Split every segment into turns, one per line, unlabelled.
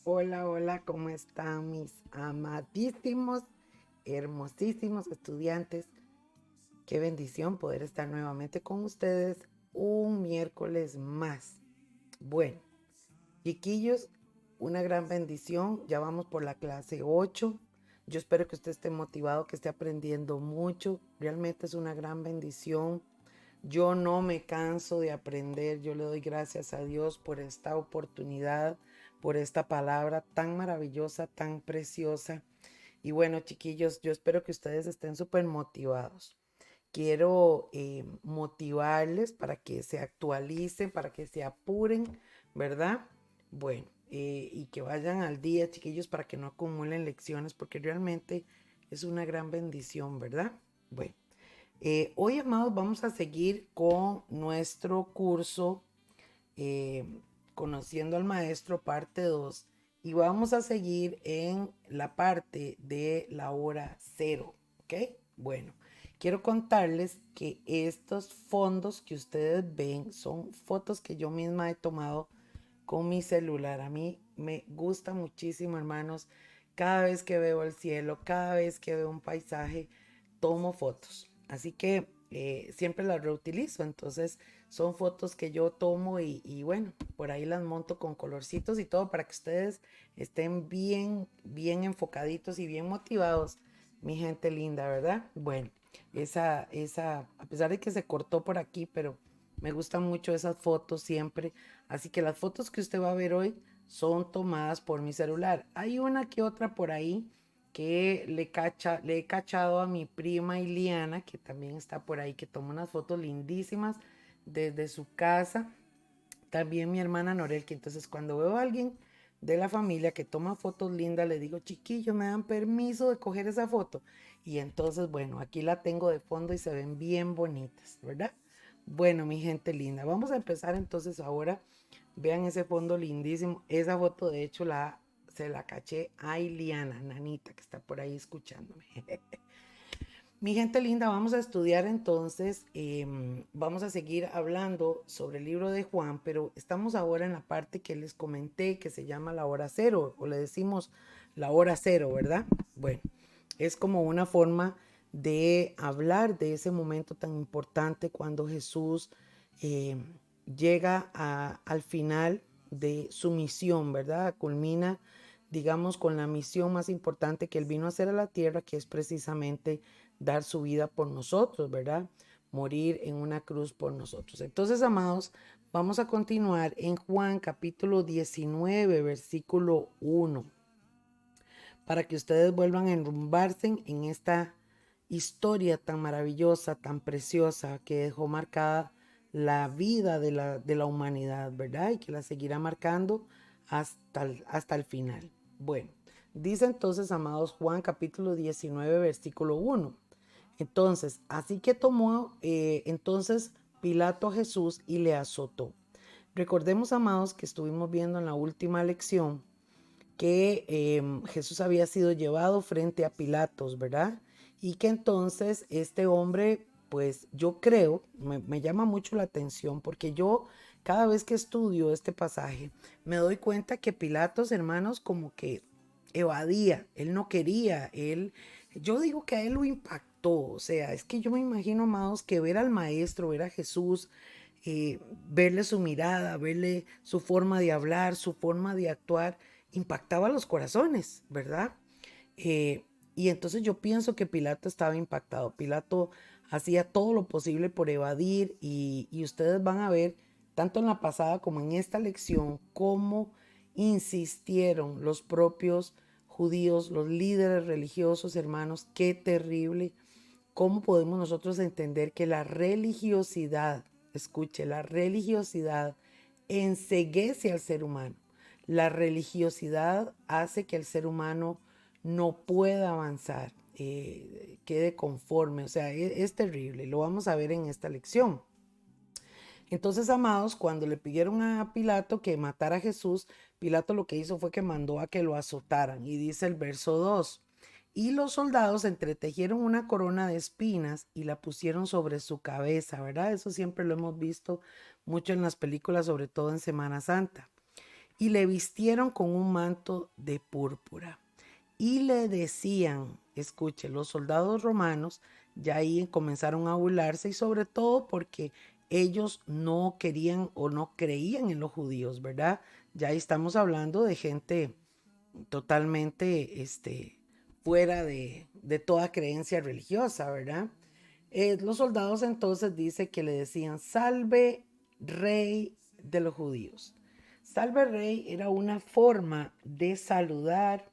Hola, hola, ¿cómo están mis amadísimos, hermosísimos estudiantes? Qué bendición poder estar nuevamente con ustedes un miércoles más. Bueno, chiquillos, una gran bendición. Ya vamos por la clase 8. Yo espero que usted esté motivado, que esté aprendiendo mucho. Realmente es una gran bendición. Yo no me canso de aprender. Yo le doy gracias a Dios por esta oportunidad, por esta palabra tan maravillosa, tan preciosa. Y bueno, chiquillos, yo espero que ustedes estén súper motivados. Quiero motivarles para que se actualicen, para que se apuren, ¿verdad? Bueno, y que vayan al día, chiquillos, para que no acumulen lecciones, porque realmente es una gran bendición, ¿verdad? Bueno. Hoy, amados, vamos a seguir con nuestro curso eh, Conociendo al Maestro, parte 2, y vamos a seguir en la parte de la hora cero, ¿ok? Bueno, quiero contarles que estos fondos que ustedes ven son fotos que yo misma he tomado con mi celular. A mí me gusta muchísimo, hermanos. Cada vez que veo el cielo, cada vez que veo un paisaje, tomo fotos. Así que siempre las reutilizo. Entonces son fotos que yo tomo y bueno, por ahí las monto con colorcitos y todo para que ustedes estén bien, bien enfocaditos y bien motivados. Mi gente linda, ¿verdad? Bueno, a pesar de que se cortó por aquí, pero me gustan mucho esas fotos siempre. Así que las fotos que usted va a ver hoy son tomadas por mi celular. Hay una que otra por ahí que le he cachado a mi prima Iliana, que también está por ahí, que toma unas fotos lindísimas desde su casa. También mi hermana Norel, que entonces cuando veo a alguien de la familia que toma fotos lindas, le digo, chiquillo, me dan permiso de coger esa foto. Y entonces, bueno, aquí la tengo de fondo y se ven bien bonitas, ¿verdad? Bueno, mi gente linda, vamos a empezar entonces ahora. Vean ese fondo lindísimo. Esa foto, de hecho, se la caché a Iliana, nanita, que está por ahí escuchándome. Mi gente linda, vamos a estudiar entonces, vamos a seguir hablando sobre el libro de Juan, pero estamos ahora en la parte que les comenté que se llama la hora cero, o le decimos la hora cero, ¿verdad? Bueno, es como una forma de hablar de ese momento tan importante cuando Jesús eh, llega al final de su misión, ¿verdad? Culmina, digamos, con la misión más importante que él vino a hacer a la tierra, que es precisamente dar su vida por nosotros, ¿verdad? Morir en una cruz por nosotros. Entonces, amados, vamos a continuar en Juan capítulo 19, versículo 1, para que ustedes vuelvan a enrumbarse en esta historia tan maravillosa, tan preciosa, que dejó marcada la vida de la humanidad, ¿verdad? Y que la seguirá marcando hasta el final. Bueno, dice entonces, amados, Juan capítulo 19, versículo 1. Entonces, así que tomó entonces Pilato a Jesús y le azotó. Recordemos, amados, que estuvimos viendo en la última lección que Jesús había sido llevado frente a Pilatos, ¿verdad? Y que entonces este hombre, pues yo creo, me llama mucho la atención porque yo cada vez que estudio este pasaje me doy cuenta que Pilatos, hermanos, como que evadía, él no quería, yo digo que a él lo impactó, o sea, es que yo me imagino, amados, que ver al maestro, ver a Jesús, verle su mirada, verle su forma de hablar, su forma de actuar, impactaba los corazones, ¿verdad? Eh, y entonces yo pienso que Pilato estaba impactado. Pilato hacía todo lo posible por evadir y ustedes van a ver, tanto en la pasada como en esta lección, cómo insistieron los propios judíos, los líderes religiosos, hermanos, qué terrible. ¿Cómo podemos nosotros entender que la religiosidad, escuche, la religiosidad enceguece al ser humano? La religiosidad hace que el ser humano no pueda avanzar, quede conforme, o sea, es terrible, lo vamos a ver en esta lección. Entonces, amados, cuando le pidieron a Pilato que matara a Jesús, Pilato lo que hizo fue que mandó a que lo azotaran. Y dice el verso 2: y los soldados entretejieron una corona de espinas y la pusieron sobre su cabeza, ¿verdad? Eso siempre lo hemos visto mucho en las películas, sobre todo en Semana Santa. y le vistieron con un manto de púrpura. Y le decían, escuche, los soldados romanos ya ahí comenzaron a burlarse y sobre todo porque ellos no querían o no creían en los judíos, ¿verdad? Ya ahí estamos hablando de gente totalmente fuera de toda creencia religiosa, ¿verdad? Los soldados entonces dice que le decían, salve rey de los judíos. Salve rey era una forma de saludar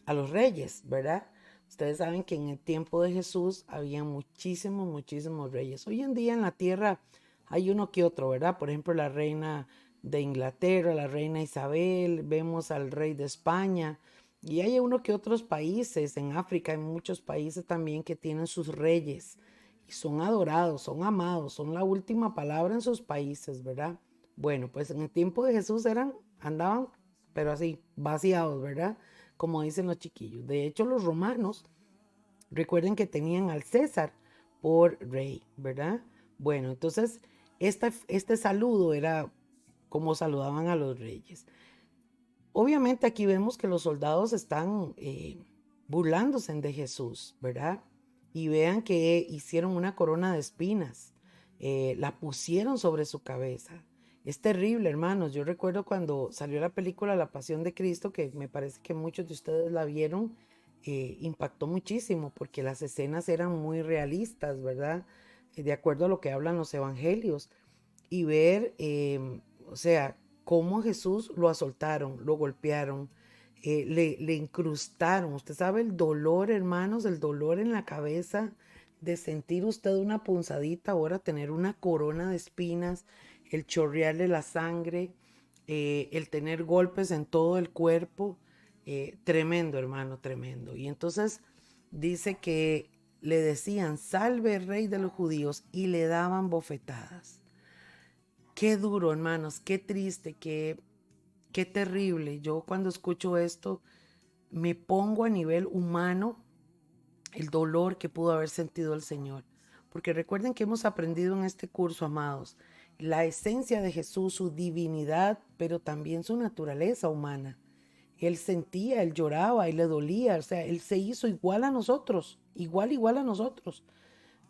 a los reyes, ¿verdad? Ustedes saben que en el tiempo de Jesús había muchísimos, muchísimos reyes. Hoy en día en la tierra hay uno que otro, ¿verdad? Por ejemplo, la reina de Inglaterra, la reina Isabel, vemos al rey de España, y hay uno que otros países, en África hay muchos países también que tienen sus reyes y son adorados, son amados, son la última palabra en sus países, ¿verdad? Bueno, pues en el tiempo de Jesús andaban, pero así, vaciados, ¿verdad? Como dicen los chiquillos. De hecho, los romanos, recuerden que tenían al César por rey, ¿verdad? Bueno, entonces este saludo era como saludaban a los reyes. Obviamente aquí vemos que los soldados están burlándose de Jesús, ¿verdad? Y vean que hicieron una corona de espinas, la pusieron sobre su cabeza. Es terrible, hermanos. Yo recuerdo cuando salió la película La Pasión de Cristo, que me parece que muchos de ustedes la vieron, impactó muchísimo porque las escenas eran muy realistas, ¿verdad? De acuerdo a lo que hablan los evangelios. Y ver, o sea, cómo Jesús lo asoltaron, lo golpearon, le incrustaron. Usted sabe el dolor, hermanos, el dolor en la cabeza de sentir usted una punzadita, ahora tener una corona de espinas, el chorrearle la sangre, el tener golpes en todo el cuerpo. Tremendo, hermano, tremendo. Y entonces dice que le decían, salve rey de los judíos, y le daban bofetadas. Qué duro, hermanos, qué triste, qué terrible. Yo cuando escucho esto me pongo a nivel humano el dolor que pudo haber sentido el Señor. Porque recuerden que hemos aprendido en este curso, amados, la esencia de Jesús, su divinidad, pero también su naturaleza humana. Él sentía, él lloraba, él le dolía, o sea, él se hizo igual a nosotros, igual a nosotros.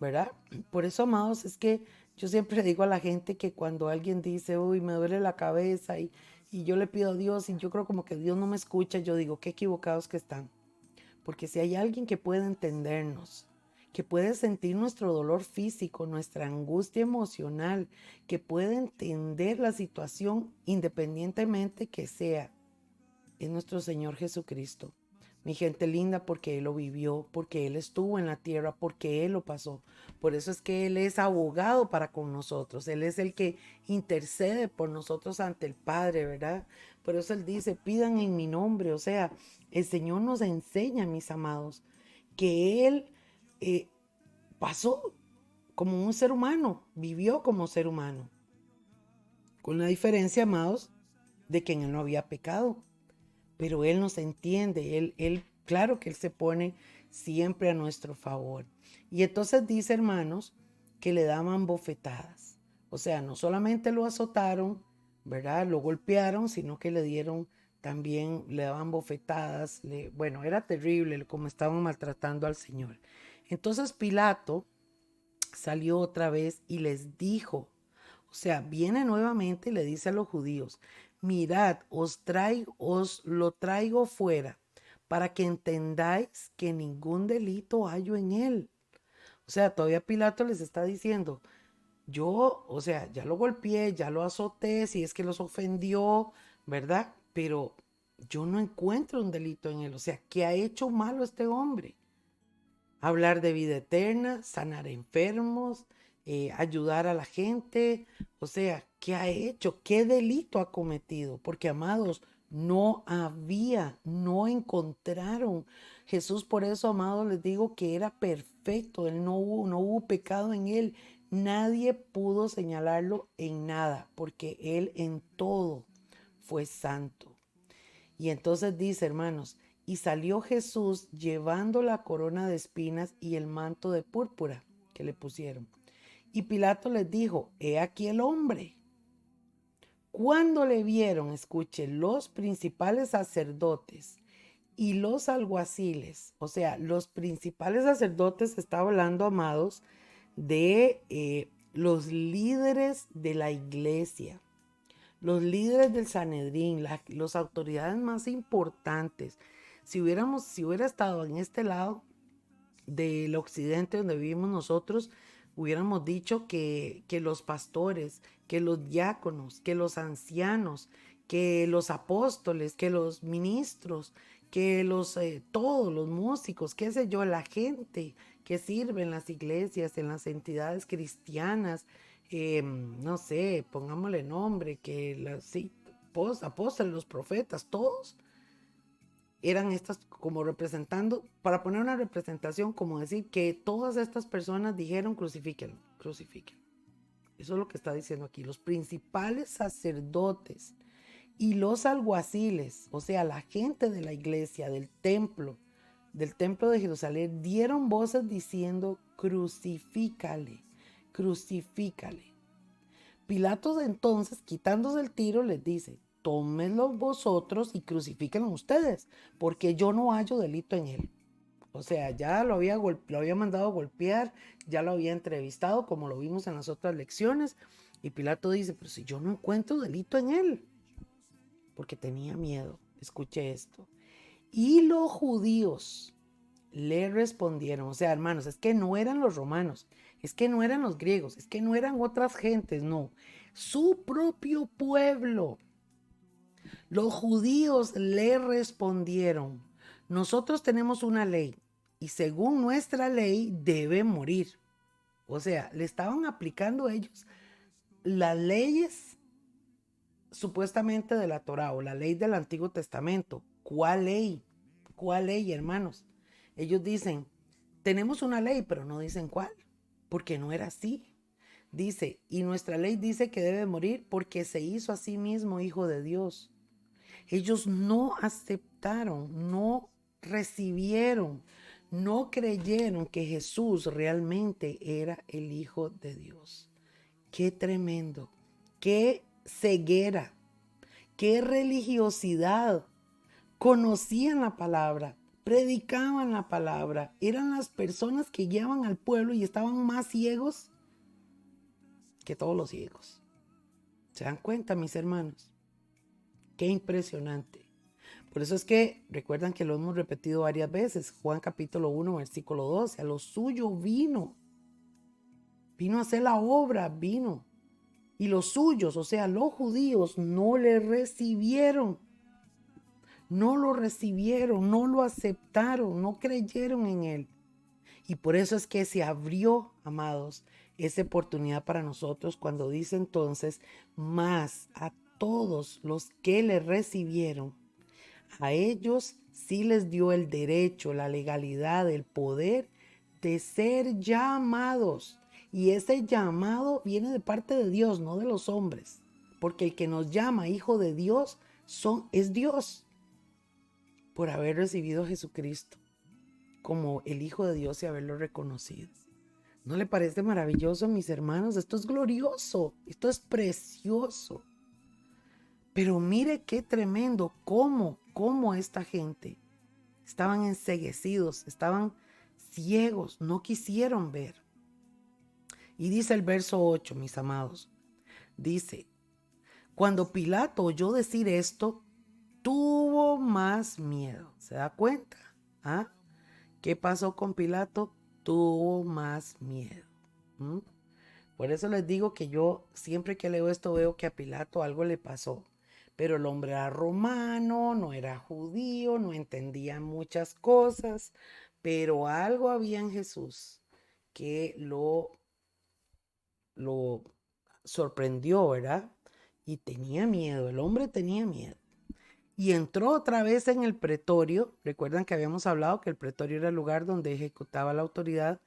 ¿Verdad? Por eso, amados, es que yo siempre digo a la gente que cuando alguien dice, uy, me duele la cabeza y yo le pido a Dios y yo creo como que Dios no me escucha, yo digo, qué equivocados que están. Porque si hay alguien que puede entendernos, que puede sentir nuestro dolor físico, nuestra angustia emocional, que puede entender la situación independientemente que sea, es nuestro Señor Jesucristo. Mi gente linda, porque Él lo vivió, porque Él estuvo en la tierra, porque Él lo pasó. Por eso es que Él es abogado para con nosotros. Él es el que intercede por nosotros ante el Padre, ¿verdad? Por eso Él dice, pidan en mi nombre. O sea, el Señor nos enseña, mis amados, que Él eh, pasó como un ser humano, vivió como ser humano. Con la diferencia, amados, de que en Él no había pecado, pero Él nos entiende, claro que Él se pone siempre a nuestro favor. Y entonces dice, hermanos, que le daban bofetadas. O sea, no solamente lo azotaron, ¿verdad? Lo golpearon, sino que le dieron también, le daban bofetadas. Bueno, era terrible como estaban maltratando al Señor. Entonces Pilato salió otra vez y les dijo, o sea, viene nuevamente y le dice a los judíos, mirad, os lo traigo fuera para que entendáis que ningún delito hallo en él. O sea, todavía Pilato les está diciendo, yo, o sea, ya lo golpeé, ya lo azoté, si es que los ofendió, ¿verdad? Pero yo no encuentro un delito en él. O sea, ¿qué ha hecho malo este hombre? Hablar de vida eterna, sanar enfermos, ayudar a la gente. O sea, ¿qué ha hecho? ¿Qué delito ha cometido? Porque, amados, no encontraron. Jesús, por eso, amados, les digo que era perfecto. No hubo pecado en él. Nadie pudo señalarlo en nada, porque él en todo fue santo. Y entonces dice, hermanos, y salió Jesús llevando la corona de espinas y el manto de púrpura que le pusieron. Y Pilato les dijo, he aquí el hombre. Cuando le vieron, escuche, los principales sacerdotes y los alguaciles, o sea, los principales sacerdotes, estaba hablando, amados, de los líderes de la iglesia, los líderes del Sanedrín, las autoridades más importantes. Si hubiera estado en este lado del occidente donde vivimos nosotros, hubiéramos dicho que los pastores, que los diáconos, que los ancianos, que los apóstoles, que los ministros, que todos los músicos, qué sé yo, la gente que sirve en las iglesias, en las entidades cristianas, no sé, pongámosle nombre, que sí, apóstoles, los profetas, todos eran estas como representando, para poner una representación, como decir que todas estas personas dijeron crucifíquenlo, crucifíquenlo. Eso es lo que está diciendo aquí. Los principales sacerdotes y los alguaciles, o sea, la gente de la iglesia, del templo de Jerusalén, dieron voces diciendo crucifícale, crucifícale. Pilato entonces, quitándose el tiro, les dice, tómenlo vosotros y crucifíquenlo ustedes, porque yo no hallo delito en él. O sea, ya lo había mandado a golpear, ya lo había entrevistado, como lo vimos en las otras lecciones, y Pilato dice, pero si yo no encuentro delito en él, porque tenía miedo. Escuche esto. Y los judíos le respondieron, o sea, hermanos, es que no eran los romanos, es que no eran los griegos, es que no eran otras gentes, no, su propio pueblo. Los judíos le respondieron, nosotros tenemos una ley y según nuestra ley debe morir. O sea, le estaban aplicando ellos las leyes supuestamente de la Torá o la ley del Antiguo Testamento. ¿Cuál ley? ¿Cuál ley, hermanos? Ellos dicen, tenemos una ley, pero no dicen cuál, porque no era así. Dice, y nuestra ley dice que debe morir porque se hizo a sí mismo hijo de Dios. Ellos no aceptaron, no recibieron, no creyeron que Jesús realmente era el Hijo de Dios. Qué tremendo, qué ceguera, qué religiosidad. Conocían la palabra, predicaban la palabra, eran las personas que guiaban al pueblo y estaban más ciegos que todos los ciegos. ¿Se dan cuenta, mis hermanos? Qué impresionante. Por eso es que recuerdan que lo hemos repetido varias veces. Juan capítulo 1, versículo 12. A lo suyo vino. Vino a hacer la obra, vino. Y los suyos, o sea, los judíos, no le recibieron. No lo recibieron, no lo aceptaron, no creyeron en él. Y por eso es que se abrió, amados, esa oportunidad para nosotros cuando dice entonces, más a todos los que le recibieron, a ellos sí les dio el derecho, la legalidad, el poder de ser llamados. Y ese llamado viene de parte de Dios, no de los hombres. Porque el que nos llama hijo de Dios es Dios, por haber recibido a Jesucristo como el Hijo de Dios y haberlo reconocido. ¿No le parece maravilloso, mis hermanos? Esto es glorioso, esto es precioso. Pero mire qué tremendo, cómo esta gente estaban enceguecidos, estaban ciegos, no quisieron ver. Y dice el verso 8, mis amados, dice, cuando Pilato oyó decir esto, tuvo más miedo. ¿Se da cuenta? ¿Ah? ¿Qué pasó con Pilato? Tuvo más miedo. ¿Mm? Por eso les digo que yo siempre que leo esto veo que a Pilato algo le pasó. Pero el hombre era romano, no era judío, no entendía muchas cosas, pero algo había en Jesús que lo sorprendió, ¿verdad? Y tenía miedo, el hombre tenía miedo. Y entró otra vez en el pretorio. Recuerdan que habíamos hablado que el pretorio era el lugar donde ejecutaba la autoridad.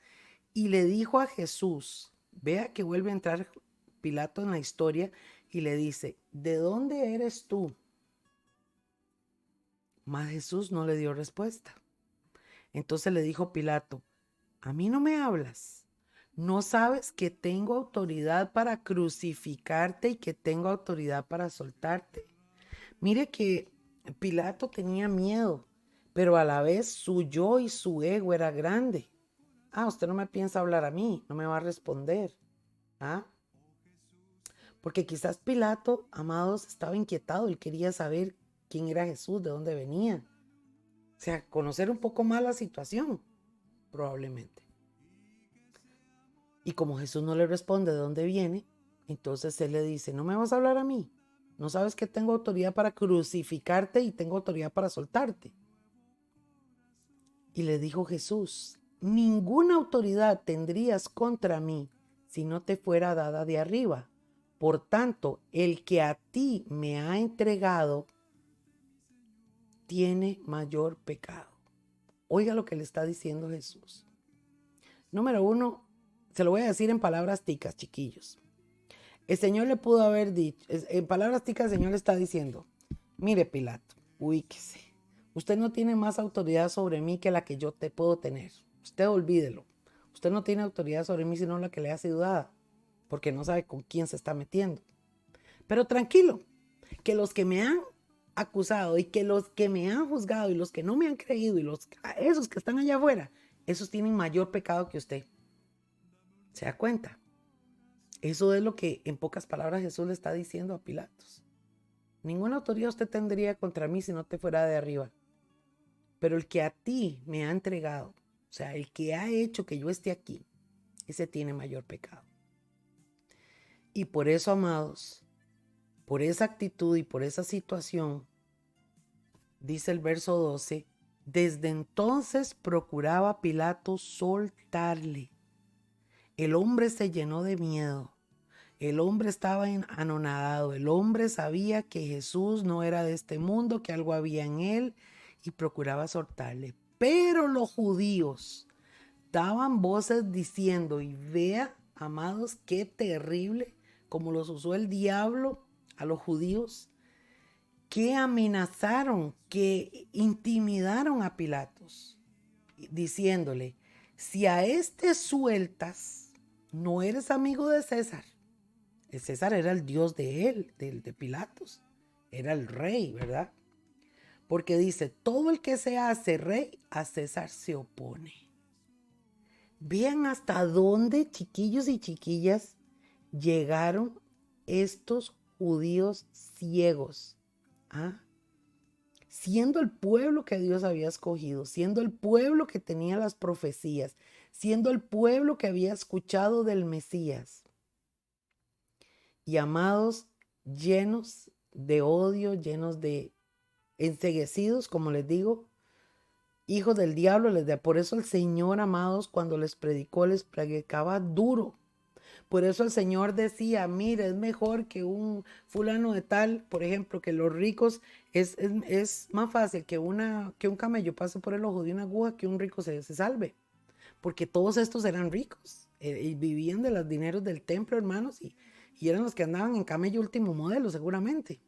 Y le dijo a Jesús, vea que vuelve a entrar Pilato en la historia y le dice, ¿de dónde eres tú? Mas Jesús no le dio respuesta. Entonces le dijo Pilato, ¿a mí no me hablas? ¿No sabes que tengo autoridad para crucificarte y que tengo autoridad para soltarte? Mire que Pilato tenía miedo, pero a la vez su yo y su ego era grande. Usted no me piensa hablar a mí, no me va a responder. ¿Ah? Porque quizás Pilato, amados, estaba inquietado, él quería saber quién era Jesús, de dónde venía. O sea, conocer un poco más la situación, probablemente. Y como Jesús no le responde de dónde viene, entonces él le dice, ¿no me vas a hablar a mí? ¿No sabes que tengo autoridad para crucificarte y tengo autoridad para soltarte? Y le dijo Jesús, ninguna autoridad tendrías contra mí si no te fuera dada de arriba. Por tanto, el que a ti me ha entregado tiene mayor pecado. Oiga lo que le está diciendo Jesús. Número uno, se lo voy a decir en palabras ticas, chiquillos. El Señor le pudo haber dicho, en palabras ticas el Señor le está diciendo, mire Pilato, ubíquese. Usted no tiene más autoridad sobre mí que la que yo te puedo tener. Usted olvídelo. Usted no tiene autoridad sobre mí sino la que le hace dudada, porque no sabe con quién se está metiendo. Pero tranquilo, que los que me han acusado y que los que me han juzgado y los que no me han creído y esos que están allá afuera, esos tienen mayor pecado que usted. ¿Se da cuenta? Eso es lo que en pocas palabras Jesús le está diciendo a Pilatos. Ninguna autoridad usted tendría contra mí si no te fuera de arriba. Pero el que a ti me ha entregado, o sea, el que ha hecho que yo esté aquí, ese tiene mayor pecado. Y por eso, amados, por esa actitud y por esa situación, dice el verso 12, desde entonces procuraba Pilato soltarle. El hombre se llenó de miedo. El hombre estaba anonadado. El hombre sabía que Jesús no era de este mundo, que algo había en él y procuraba soltarle. Pero los judíos daban voces diciendo, y vea, amados, qué terrible como los usó el diablo a los judíos, que amenazaron, que intimidaron a Pilatos, diciéndole, si a este sueltas, no eres amigo de César. El César era el dios de él, de Pilatos. Era el rey, ¿verdad? Porque dice, todo el que se hace rey, a César se opone. Vean hasta dónde, chiquillos y chiquillas, llegaron estos judíos ciegos. Siendo el pueblo que Dios había escogido, siendo el pueblo que tenía las profecías, siendo el pueblo que había escuchado del Mesías. Y amados, llenos de odio, llenos de enceguecidos, como les digo, hijos del diablo. Por eso el Señor, amados, cuando les predicaba duro. Por eso el Señor decía, mire, es mejor que un fulano de tal, por ejemplo, que los ricos, es más fácil que un camello pase por el ojo de una aguja que un rico se salve. Porque todos estos eran ricos y vivían de los dineros del templo, hermanos, y eran los que andaban en camello último modelo, seguramente.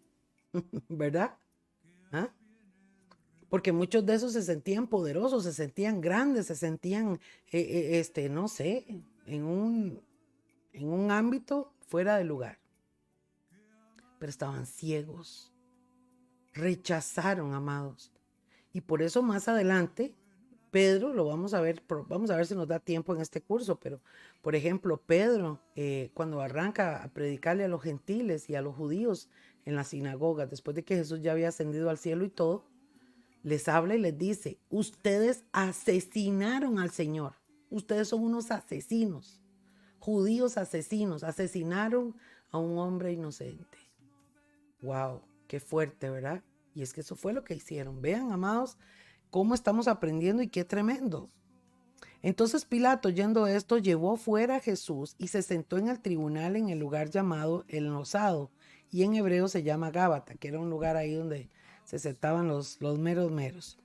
¿Verdad? Porque muchos de esos se sentían poderosos, se sentían grandes, se sentían, no sé, en un ámbito fuera de lugar. Pero estaban ciegos. Rechazaron, amados. Y por eso más adelante, Pedro, lo vamos a ver si nos da tiempo en este curso, pero por ejemplo, Pedro, cuando arranca a predicarle a los gentiles y a los judíos en las sinagogas, después de que Jesús ya había ascendido al cielo y todo, les habla y les dice, ustedes asesinaron al Señor, ustedes son unos asesinos, judíos asesinos, asesinaron a un hombre inocente. Wow, qué fuerte, ¿verdad? Y es que eso fue lo que hicieron. Vean, amados, cómo estamos aprendiendo y qué tremendo. Entonces Pilato, oyendo esto, llevó fuera a Jesús y se sentó en el tribunal en el lugar llamado El Losado, y en hebreo se llama Gábata, que era un lugar ahí donde se sentaban los meros.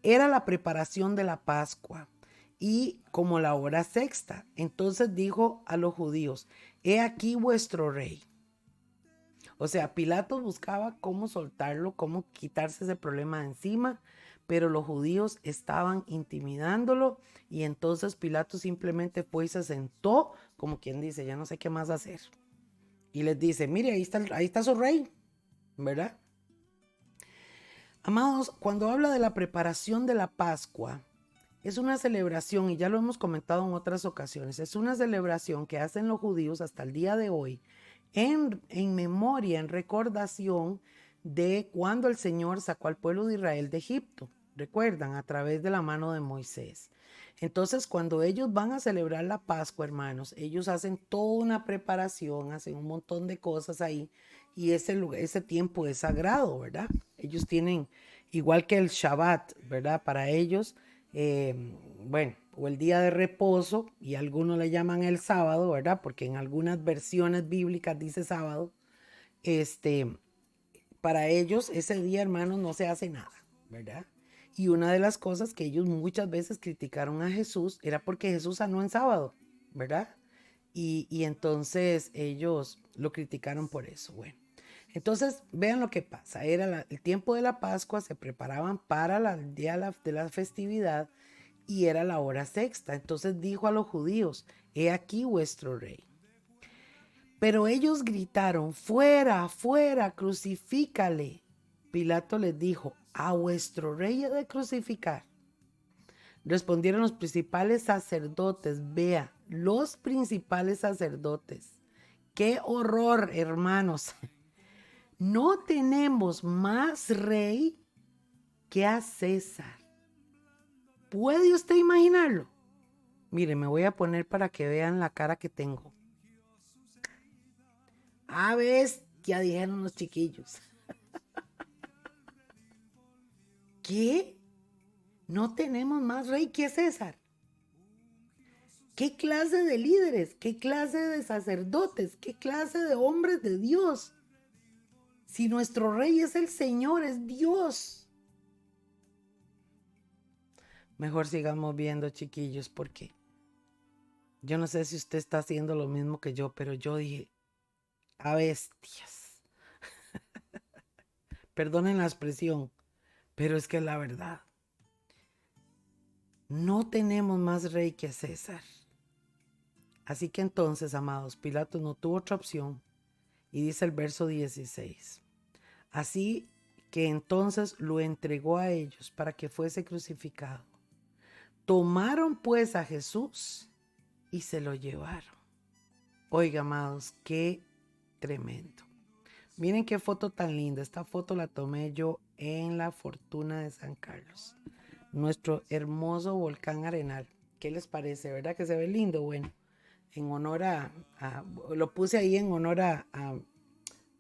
Era la preparación de la Pascua y como la hora sexta. Entonces dijo a los judíos, he aquí vuestro rey. O sea, Pilato buscaba cómo soltarlo, cómo quitarse ese problema de encima, pero los judíos estaban intimidándolo y entonces Pilato simplemente fue y se sentó, como quien dice, ya no sé qué más hacer. Y les dice, mire, ahí está su rey, ¿verdad? Amados, cuando habla de la preparación de la Pascua, es una celebración, y ya lo hemos comentado en otras ocasiones, es una celebración que hacen los judíos hasta el día de hoy en memoria, en recordación de cuando el Señor sacó al pueblo de Israel de Egipto. Recuerdan, a través de la mano de Moisés. Entonces, cuando ellos van a celebrar la Pascua, hermanos, ellos hacen toda una preparación, hacen un montón de cosas ahí, y ese tiempo es sagrado, ¿verdad? Ellos tienen, igual que el Shabbat, ¿verdad? Para ellos, bueno, o el día de reposo, y algunos le llaman el sábado, ¿verdad? Porque en algunas versiones bíblicas dice sábado. Para ellos ese día, hermanos, no se hace nada, ¿verdad? Y una de las cosas que ellos muchas veces criticaron a Jesús era porque Jesús sanó en sábado, ¿verdad? Y entonces ellos lo criticaron por eso. Bueno, entonces vean lo que pasa. Era el tiempo de la Pascua, se preparaban para el día de la festividad y era la hora sexta. Entonces dijo a los judíos, he aquí vuestro rey. Pero ellos gritaron, fuera, fuera, crucifícale. Pilato les dijo, a vuestro rey he de crucificar. Respondieron los principales sacerdotes, vea, los principales sacerdotes. ¡Qué horror, hermanos! No tenemos más rey que a César. ¿Puede usted imaginarlo? Mire, me voy a poner para que vean la cara que tengo. A bestia, dijeron los chiquillos. ¿Qué? No tenemos más rey que César. ¿Qué clase de líderes? ¿Qué clase de sacerdotes? ¿Qué clase de hombres de Dios? Si nuestro rey es el Señor, es Dios. Mejor sigamos viendo, chiquillos, porque yo no sé si usted está haciendo lo mismo que yo, pero yo dije, a bestias. Perdonen la expresión, pero es que es la verdad. No tenemos más rey que César. Así que entonces, amados, Pilato no tuvo otra opción. Y dice el verso 16. Así que entonces lo entregó a ellos para que fuese crucificado. Tomaron pues a Jesús y se lo llevaron. Oiga, amados, qué tremendo. Miren qué foto tan linda. Esta foto la tomé yo en la Fortuna de San Carlos. Nuestro hermoso volcán Arenal. ¿Qué les parece? ¿Verdad que se ve lindo? Bueno, en honor lo puse ahí en honor a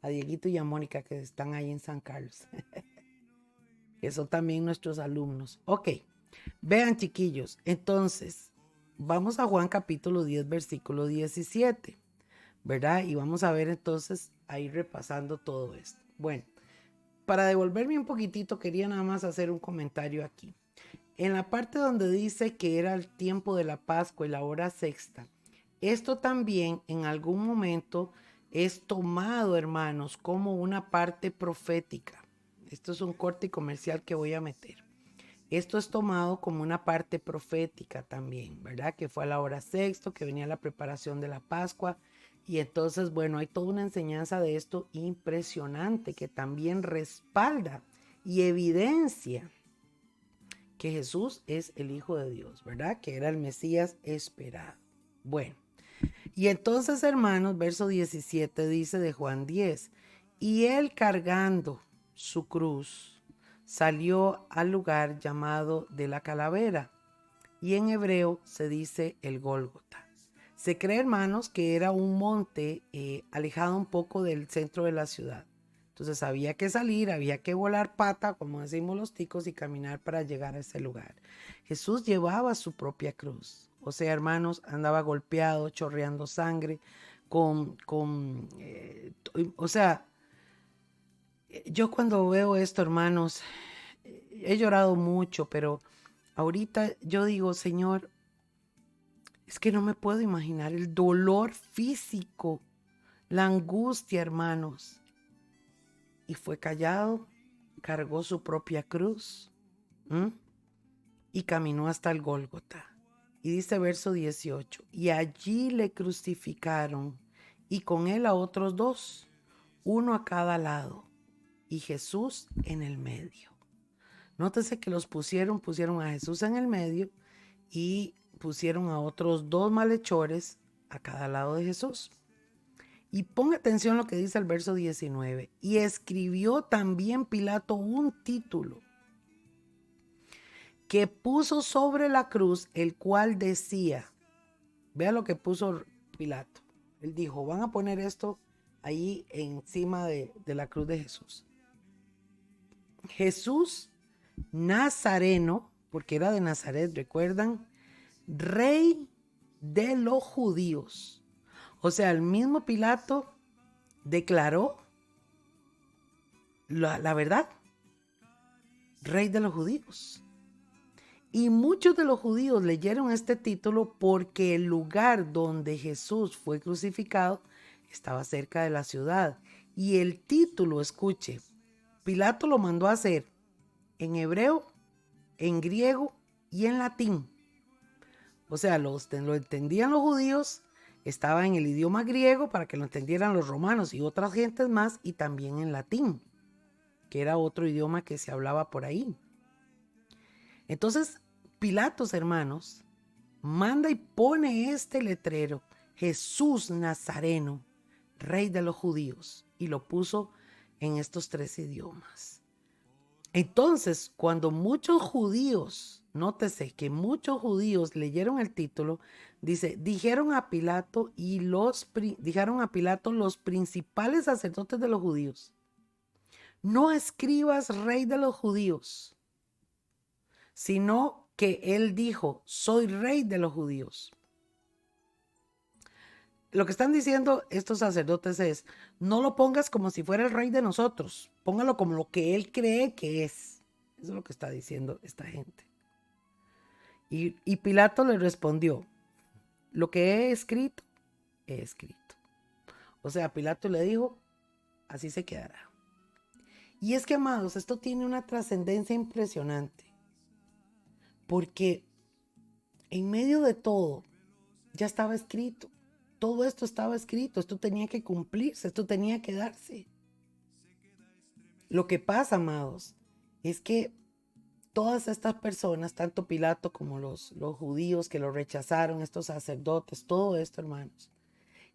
Dieguito y a Mónica, que están ahí en San Carlos. Que son también nuestros alumnos. Ok, vean, chiquillos. Entonces, vamos a Juan capítulo 10, versículo 17, ¿verdad? Y vamos a ver entonces, a ir repasando todo esto. Bueno, para devolverme un poquitito, quería nada más hacer un comentario aquí. En la parte donde dice que era el tiempo de la Pascua y la hora sexta, esto también en algún momento es tomado, hermanos, como una parte profética. Esto es un corte comercial que voy a meter. Esto es tomado como una parte profética también, ¿verdad? Que fue a la hora sexta, que venía la preparación de la Pascua. Y entonces, bueno, hay toda una enseñanza de esto impresionante que también respalda y evidencia que Jesús es el Hijo de Dios, ¿verdad? Que era el Mesías esperado. Bueno, y entonces, hermanos, verso 17 dice de Juan 10, y él cargando su cruz salió al lugar llamado de la calavera, y en hebreo se dice el Gólgota. Se cree, hermanos, que era un monte alejado un poco del centro de la ciudad. Entonces había que salir, había que volar pata, como decimos los ticos, y caminar para llegar a ese lugar. Jesús llevaba su propia cruz. O sea, hermanos, andaba golpeado, chorreando sangre, o sea, yo cuando veo esto, hermanos, he llorado mucho, pero ahorita yo digo, Señor, es que no me puedo imaginar el dolor físico, la angustia, hermanos. Y fue callado, cargó su propia cruz ¿Mm? Y caminó hasta el Gólgota. Y dice verso 18, y allí le crucificaron, y con él a otros dos, uno a cada lado, y Jesús en el medio. Nótese que pusieron a Jesús en el medio y pusieron a otros dos malhechores a cada lado de Jesús. Y ponga atención lo que dice el verso 19. Y escribió también Pilato un título que puso sobre la cruz, el cual decía, vea lo que puso Pilato. Él dijo, van a poner esto ahí encima de la cruz de Jesús. Jesús Nazareno, porque era de Nazaret, ¿recuerdan? Rey de los judíos. O sea, el mismo Pilato declaró la verdad. Rey de los judíos. Y muchos de los judíos leyeron este título porque el lugar donde Jesús fue crucificado estaba cerca de la ciudad. Y el título, escuche, Pilato lo mandó a hacer en hebreo, en griego y en latín. O sea, lo entendían los judíos, estaba en el idioma griego para que lo entendieran los romanos y otras gentes más, y también en latín, que era otro idioma que se hablaba por ahí. Entonces, Pilatos, hermanos, manda y pone este letrero, Jesús Nazareno, Rey de los judíos, y lo puso en estos 3 idiomas. Entonces, cuando muchos judíos, nótese que muchos judíos leyeron el título, dice, dijeron a Pilato los principales sacerdotes de los judíos, no escribas Rey de los judíos, sino que él dijo, soy Rey de los judíos. Lo que están diciendo estos sacerdotes es, no lo pongas como si fuera el rey de nosotros, póngalo como lo que él cree que es. Eso es lo que está diciendo esta gente. Y Pilato le respondió, lo que he escrito, he escrito. O sea, Pilato le dijo, así se quedará. Y es que, amados, esto tiene una trascendencia impresionante, porque en medio de todo ya estaba escrito. Todo esto estaba escrito, esto tenía que cumplirse, esto tenía que darse. Lo que pasa, amados, es que todas estas personas, tanto Pilato como los judíos que lo rechazaron, estos sacerdotes, todo esto, hermanos,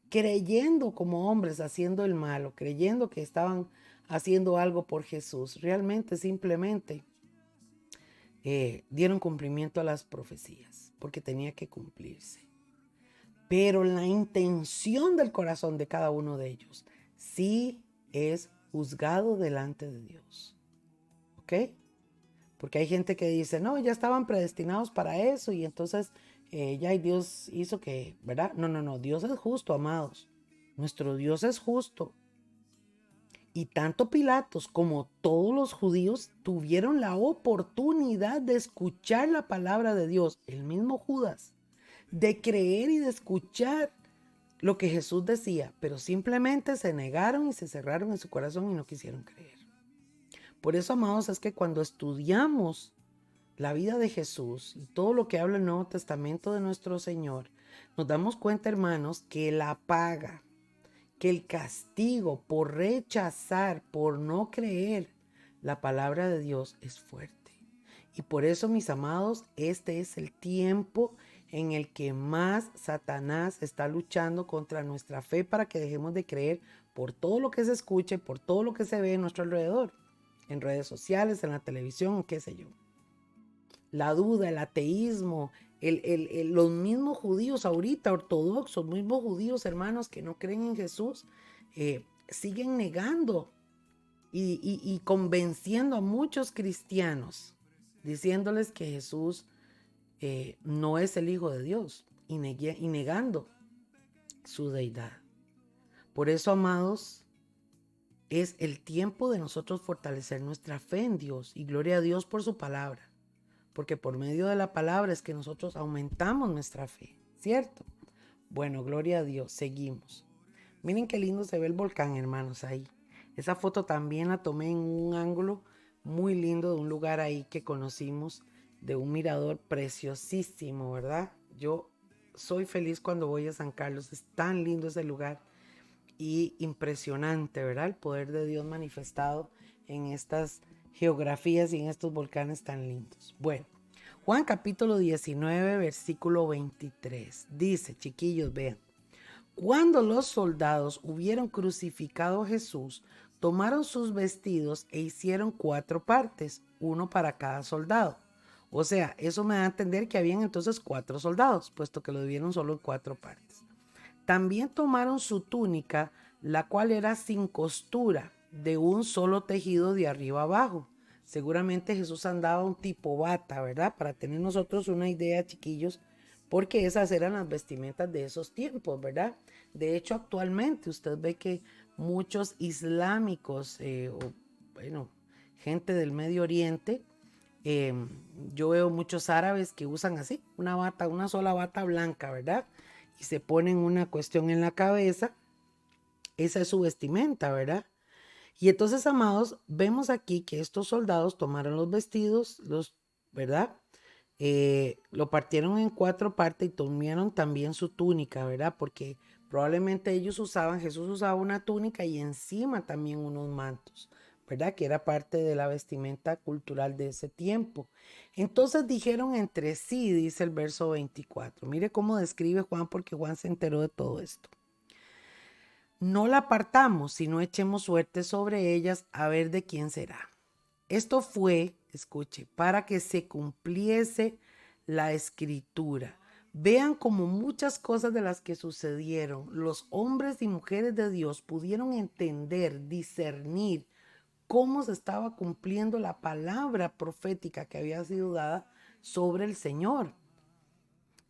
creyendo como hombres haciendo el malo, creyendo que estaban haciendo algo por Jesús, realmente simplemente dieron cumplimiento a las profecías, porque tenía que cumplirse. Pero la intención del corazón de cada uno de ellos sí es juzgado delante de Dios. ¿Ok? Porque hay gente que dice, no, ya estaban predestinados para eso y entonces ya Dios hizo que, ¿verdad? No, Dios es justo, amados. Nuestro Dios es justo. Y tanto Pilatos como todos los judíos tuvieron la oportunidad de escuchar la palabra de Dios. El mismo Judas, de creer y de escuchar lo que Jesús decía, pero simplemente se negaron y se cerraron en su corazón y no quisieron creer. Por eso, amados, es que cuando estudiamos la vida de Jesús y todo lo que habla el Nuevo Testamento de nuestro Señor, nos damos cuenta, hermanos, que la paga, que el castigo por rechazar, por no creer la palabra de Dios es fuerte. Y por eso, mis amados, este es el tiempo en el que más Satanás está luchando contra nuestra fe para que dejemos de creer por todo lo que se escuche, por todo lo que se ve en nuestro alrededor, en redes sociales, en la televisión, qué sé yo. La duda, el ateísmo, los mismos judíos ahorita, ortodoxos, mismos judíos hermanos que no creen en Jesús, siguen negando y convenciendo a muchos cristianos, diciéndoles que Jesús no es el Hijo de Dios y negando su deidad. Por eso, amados, es el tiempo de nosotros fortalecer nuestra fe en Dios y gloria a Dios por su palabra, porque por medio de la palabra es que nosotros aumentamos nuestra fe, ¿cierto? Bueno, gloria a Dios, seguimos. Miren qué lindo se ve el volcán, hermanos, ahí. Esa foto también la tomé en un ángulo muy lindo, de un lugar ahí que conocimos, de un mirador preciosísimo, ¿verdad? Yo soy feliz cuando voy a San Carlos, es tan lindo ese lugar y impresionante, ¿verdad? El poder de Dios manifestado en estas geografías y en estos volcanes tan lindos. Bueno, Juan capítulo 19, versículo 23. Dice, chiquillos, vean. Cuando los soldados hubieron crucificado a Jesús, tomaron sus vestidos e hicieron 4 partes, uno para cada soldado. O sea, eso me da a entender que habían entonces 4 soldados, puesto que lo dividieron solo en 4 partes. También tomaron su túnica, la cual era sin costura, de un solo tejido de arriba abajo. Seguramente Jesús andaba un tipo bata, ¿verdad? Para tener nosotros una idea, chiquillos, porque esas eran las vestimentas de esos tiempos, ¿verdad? De hecho, actualmente usted ve que muchos islámicos, gente del Medio Oriente, eh, yo veo muchos árabes que usan así, una bata, una sola bata blanca, ¿verdad? Y se ponen una cuestión en la cabeza, esa es su vestimenta, ¿verdad? Y entonces, amados, vemos aquí que estos soldados tomaron los vestidos, ¿verdad? Lo partieron en 4 partes y tomaron también su túnica, ¿verdad? Porque probablemente Jesús usaba una túnica y encima también unos mantos, ¿verdad? Que era parte de la vestimenta cultural de ese tiempo. Entonces dijeron entre sí, dice el verso 24. Mire cómo describe Juan, porque Juan se enteró de todo esto. No la apartamos, sino echemos suerte sobre ellas a ver de quién será. Esto fue, escuche, para que se cumpliese la escritura. Vean como muchas cosas de las que sucedieron, los hombres y mujeres de Dios pudieron entender, discernir cómo se estaba cumpliendo la palabra profética que había sido dada sobre el Señor.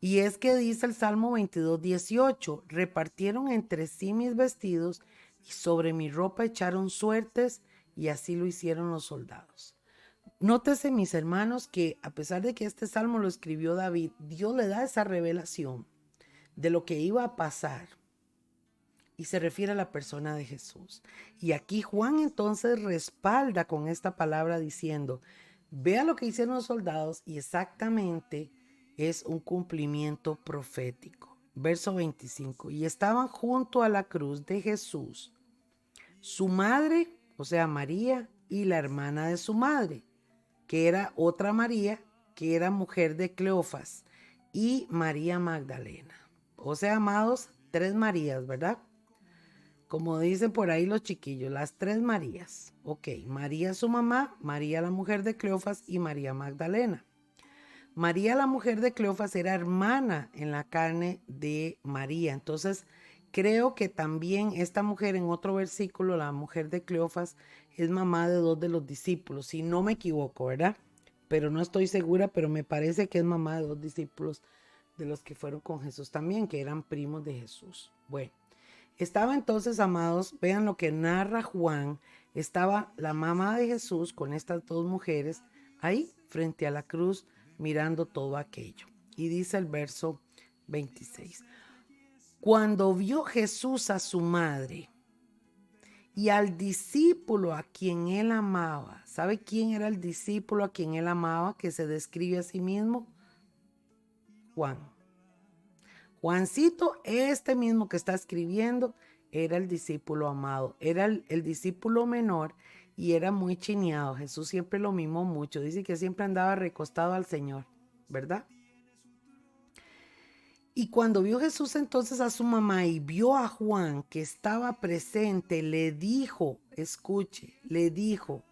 Y es que dice el Salmo 22:18, repartieron entre sí mis vestidos y sobre mi ropa echaron suertes, y así lo hicieron los soldados. Nótese, mis hermanos, que a pesar de que este salmo lo escribió David, Dios le da esa revelación de lo que iba a pasar y se refiere a la persona de Jesús. Y aquí Juan entonces respalda con esta palabra diciendo, vea lo que hicieron los soldados y exactamente es un cumplimiento profético. Verso 25, y estaban junto a la cruz de Jesús, su madre, o sea, María, y la hermana de su madre, que era otra María, que era mujer de Cleofas, y María Magdalena. O sea, amados, 3 Marías, ¿verdad? Como dicen por ahí los chiquillos, las 3 Marías. Ok, María su mamá, María la mujer de Cleofas y María Magdalena. María la mujer de Cleofas era hermana en la carne de María. Entonces, creo que también esta mujer en otro versículo, la mujer de Cleofas, es mamá de 2 de los discípulos, si no me equivoco, ¿verdad? Pero no estoy segura, pero me parece que es mamá de 2 discípulos de los que fueron con Jesús también, que eran primos de Jesús. Bueno, estaba entonces, amados, vean lo que narra Juan, estaba la mamá de Jesús con estas 2 mujeres ahí frente a la cruz mirando todo aquello. Y dice el verso 26, cuando vio Jesús a su madre y al discípulo a quien él amaba, ¿sabe quién era el discípulo a quien él amaba, que se describe a sí mismo? Juan. Juancito, este mismo que está escribiendo, era el discípulo amado, era el discípulo menor y era muy chineado. Jesús siempre lo mimó mucho, dice que siempre andaba recostado al Señor, ¿verdad? Y cuando vio Jesús entonces a su mamá y vio a Juan que estaba presente, le dijo, escuche, le dijo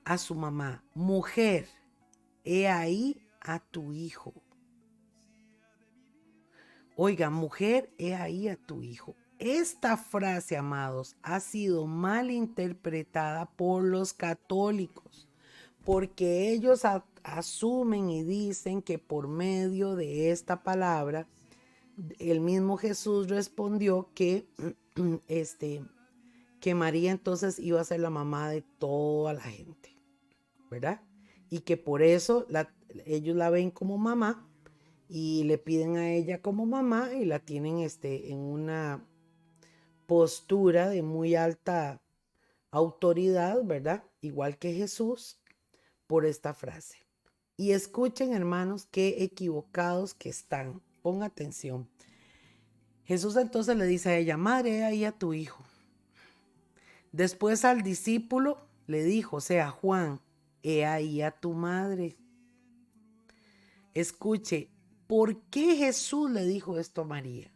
a su mamá, mujer, he ahí a tu hijo. Oiga, mujer, he ahí a tu hijo. Esta frase, amados, ha sido mal interpretada por los católicos, porque ellos asumen y dicen que por medio de esta palabra, el mismo Jesús respondió que María entonces iba a ser la mamá de toda la gente, ¿verdad? Y que por eso ellos la ven como mamá y le piden a ella como mamá y la tienen en una postura de muy alta autoridad, ¿verdad? igual que Jesús, por esta frase. Y escuchen, hermanos, qué equivocados que están. Ponga atención. Jesús entonces le dice a ella, madre, he ahí a tu hijo. Después al discípulo le dijo, o sea, Juan, he ahí a tu madre. Escuche, ¿por qué Jesús le dijo esto a María?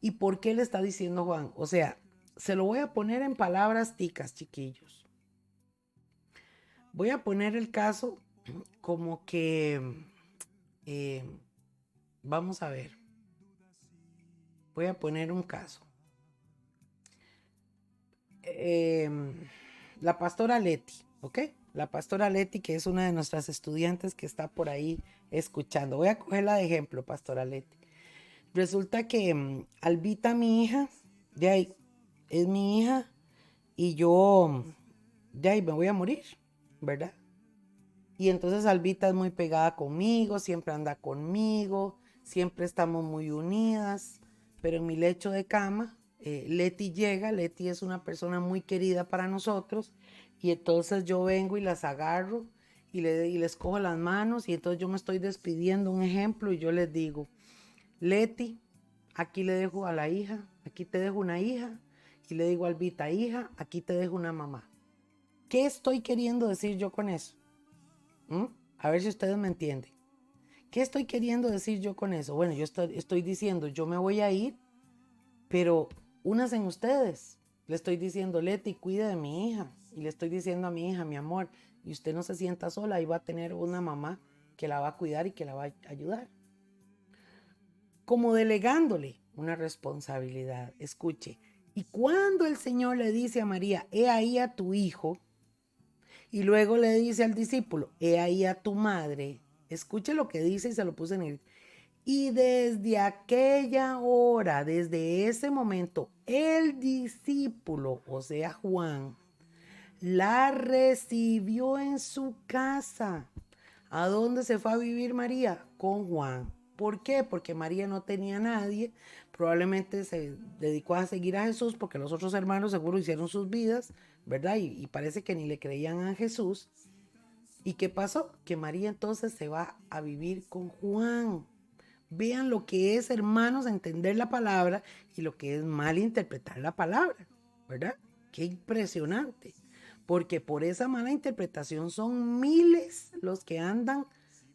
¿Y por qué le está diciendo Juan? O sea, se lo voy a poner en palabras ticas, chiquillos. Voy a poner el caso como que, vamos a ver, voy a poner un caso. La pastora Leti, ¿ok? La pastora Leti, que es una de nuestras estudiantes que está por ahí escuchando. Voy a cogerla de ejemplo, pastora Leti. Resulta que Albita, mi hija, de ahí, es mi hija y yo, de ahí me voy a morir, ¿verdad? Y entonces Albita es muy pegada conmigo, siempre anda conmigo, siempre estamos muy unidas, pero en mi lecho de cama, Leti llega, Leti es una persona muy querida para nosotros, y entonces yo vengo y las agarro y les cojo las manos, y entonces yo me estoy despidiendo, un ejemplo, y yo les digo, Leti, aquí le dejo a la hija, aquí te dejo una hija, y le digo a Albita, hija, aquí te dejo una mamá. ¿Qué estoy queriendo decir yo con eso? A ver si ustedes me entienden. ¿Qué estoy queriendo decir yo con eso? Bueno, yo estoy diciendo, yo me voy a ir, pero únanse en ustedes. Le estoy diciendo, Leti, cuida de mi hija. Y le estoy diciendo a mi hija, mi amor, y usted no se sienta sola, ahí va a tener una mamá que la va a cuidar y que la va a ayudar. Como delegándole una responsabilidad. Escuche, y cuando el Señor le dice a María, he ahí a tu hijo, y luego le dice al discípulo, he ahí a tu madre. Escuche lo que dice y se lo puse en el... Y desde aquella hora, desde ese momento, el discípulo, o sea, Juan, la recibió en su casa. ¿A dónde se fue a vivir María? Con Juan. ¿Por qué? Porque María no tenía nadie. Probablemente se dedicó a seguir a Jesús porque los otros hermanos seguro hicieron sus vidas, ¿verdad? Y parece que ni le creían a Jesús. ¿Y qué pasó? Que María entonces se va a vivir con Juan. Vean lo que es, hermanos, entender la palabra y lo que es mal interpretar la palabra, ¿verdad? Qué impresionante. Porque por esa mala interpretación son miles los que andan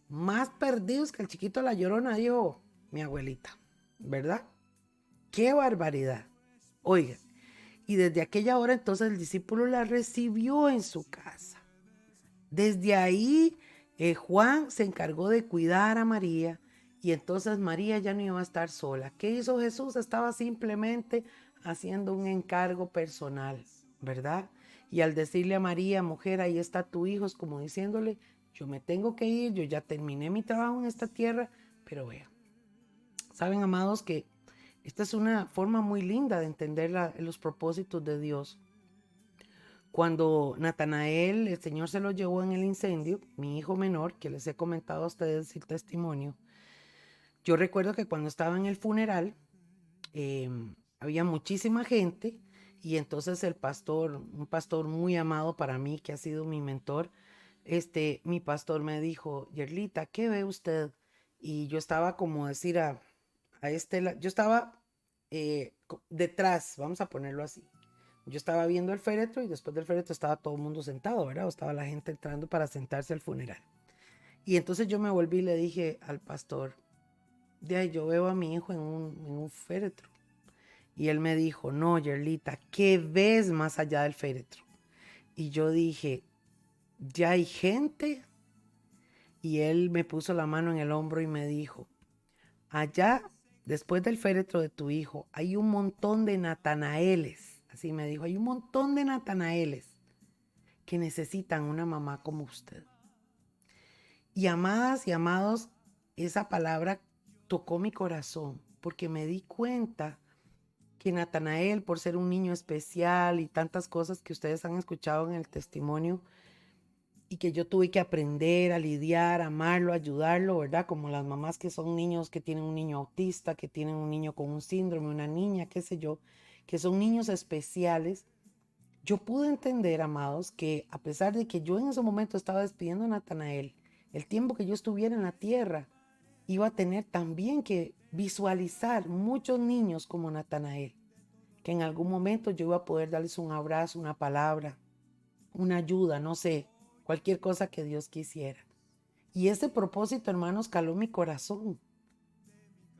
más perdidos que el chiquito de la Llorona, dijo mi abuelita, ¿verdad? ¡Qué barbaridad! Oiga, y desde aquella hora entonces el discípulo la recibió en su casa. Desde ahí Juan se encargó de cuidar a María y entonces María ya no iba a estar sola. ¿Qué hizo Jesús? Estaba simplemente haciendo un encargo personal, ¿verdad? Y al decirle a María, mujer, ahí está tu hijo, es como diciéndole, yo me tengo que ir, yo ya terminé mi trabajo en esta tierra, pero vea, saben, amados, que esta es una forma muy linda de entender los propósitos de Dios. Cuando Natanael, el Señor se lo llevó en el incendio, mi hijo menor, que les he comentado a ustedes el testimonio, yo recuerdo que cuando estaba en el funeral, había muchísima gente y entonces el pastor, un pastor muy amado para mí, que ha sido mi mentor, mi pastor me dijo, Yerlita, ¿qué ve usted? Y yo estaba como decir yo estaba detrás, vamos a ponerlo así. Yo estaba viendo el féretro y después del féretro estaba todo el mundo sentado, ¿verdad? O estaba la gente entrando para sentarse al funeral. Y entonces yo me volví y le dije al pastor, de ahí yo veo a mi hijo en un féretro. Y él me dijo, no, Yerlita, ¿qué ves más allá del féretro? Y yo dije, ya hay gente. Y él me puso la mano en el hombro y me dijo, allá, después del féretro de tu hijo, hay un montón de Natanaeles. Así me dijo, hay un montón de Natanaeles que necesitan una mamá como usted. Y amadas y amados, esa palabra tocó mi corazón porque me di cuenta que Natanael, por ser un niño especial y tantas cosas que ustedes han escuchado en el testimonio y que yo tuve que aprender a lidiar, a amarlo, a ayudarlo, ¿verdad? Como las mamás que son niños que tienen un niño autista, que tienen un niño con un síndrome, una niña, qué sé yo, que son niños especiales. Yo pude entender, amados, que a pesar de que yo en ese momento estaba despidiendo a Natanael, el tiempo que yo estuviera en la tierra, iba a tener también que visualizar muchos niños como Natanael, que en algún momento yo iba a poder darles un abrazo, una palabra, una ayuda, no sé, cualquier cosa que Dios quisiera. Y ese propósito, hermanos, caló mi corazón.